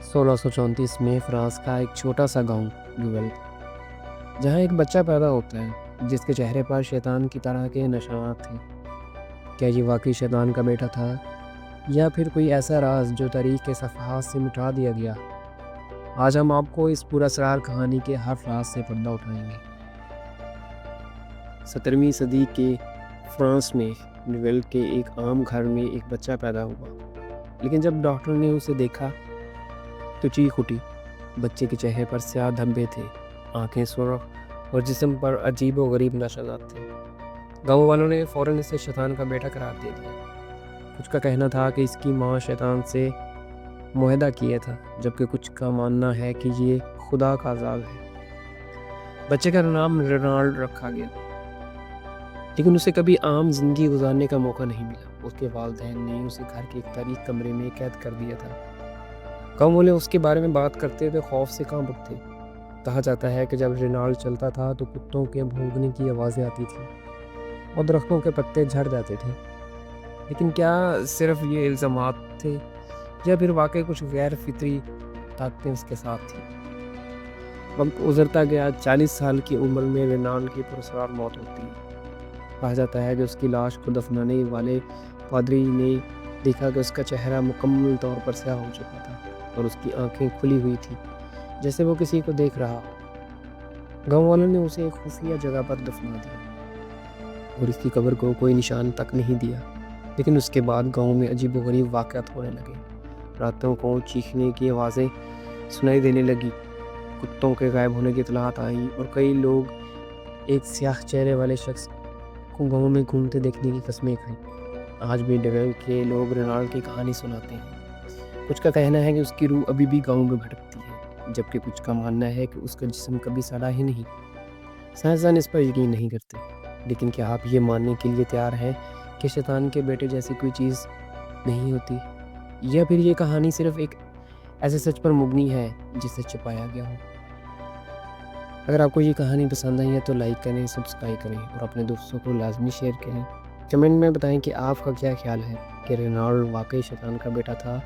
1634 میں فرانس کا ایک چھوٹا سا گاؤں ڈویل جہاں ایک بچہ پیدا ہوتا ہے جس کے چہرے پر شیطان کی طرح کے نشانات تھے۔ کیا یہ واقعی شیطان کا بیٹا تھا یا پھر کوئی ایسا راز جو تاریخ کے صفحات سے مٹا دیا گیا؟ آج ہم آپ کو اس پورا اسرار کہانی کے ہر راز سے پردہ اٹھائیں گے۔ 17ویں صدی کے فرانس میں ڈویل کے ایک عام گھر میں ایک بچہ پیدا ہوا، لیکن جب ڈاکٹر نے اسے دیکھا تو چیخ اٹھی۔ بچے کے چہرے پر سیاہ دھبے تھے، آنکھیں سرخ اور جسم پر عجیب و غریب نشانات تھے۔ گاؤں والوں نے فوراً اسے شیطان کا بیٹا قرار دے دیا۔ کچھ کا کہنا تھا کہ اس کی ماں شیطان سے معاہدہ کیا تھا، جبکہ کچھ کا ماننا ہے کہ یہ خدا کا عذاب ہے۔ بچے کا نام رینالڈ رکھا گیا، لیکن اسے کبھی عام زندگی گزارنے کا موقع نہیں ملا۔ اس کے والدین نے اسے گھر کے ایک تاریک کمرے میں قید کر دیا تھا۔ گاؤں والے اس کے بارے میں بات کرتے تھے، خوف سے کانپ اٹھتے۔ کہا جاتا ہے کہ جب رینالڈ چلتا تھا تو کتوں کے بھونکنے کی آوازیں آتی تھیں اور درختوں کے پتے جھڑ جاتے تھے۔ لیکن کیا صرف یہ الزامات تھے یا پھر واقعی کچھ غیر فطری طاقتیں اس کے ساتھ تھیں؟ وقت گزرتا گیا، 40 سال کی عمر میں رینالڈ کی پراسرار موت ہوتی ہے۔ کہا جاتا ہے کہ اس کی لاش کو دفنانے والے پادری نے دیکھا کہ اس کا چہرہ مکمل طور پر سیاہ ہو چکا تھا اور اس کی آنکھیں کھلی ہوئی تھی، جیسے وہ کسی کو دیکھ رہا ہو۔ گاؤں والوں نے اسے ایک خفیہ جگہ پر دفنا دیا اور اس کی قبر کو کوئی نشان تک نہیں دیا۔ لیکن اس کے بعد گاؤں میں عجیب و غریب واقعات ہونے لگے۔ راتوں کو چیخنے کی آوازیں سنائی دینے لگی، کتوں کے غائب ہونے کی اطلاعات آئیں اور کئی لوگ ایک سیاہ چہرے والے شخص کو گاؤں میں گھومتے دیکھنے کی قسمیں کھائیں۔ آج بھی ڈویل کے لوگ رینالڈ کی کہانی سناتے ہیں۔ کچھ کا کہنا ہے کہ اس کی روح ابھی بھی گاؤں میں بھٹکتی ہے، جبکہ کچھ کا ماننا ہے کہ اس کا جسم کبھی سڑا ہی نہیں۔ سائنسدان اس پر یقین نہیں کرتے، لیکن کیا آپ یہ ماننے کے لیے تیار ہیں کہ شیطان کے بیٹے جیسی کوئی چیز نہیں ہوتی، یا پھر یہ کہانی صرف ایک ایسے سچ پر مبنی ہے جسے چھپایا گیا ہو؟ اگر آپ کو یہ کہانی پسند آئی ہے تو لائک کریں، سبسکرائب کریں اور اپنے دوستوں کو لازمی شیئر کریں۔ کمنٹ میں بتائیں کہ آپ کا کیا خیال ہے کہ رینالڈ واقعی شیطان کا بیٹا تھا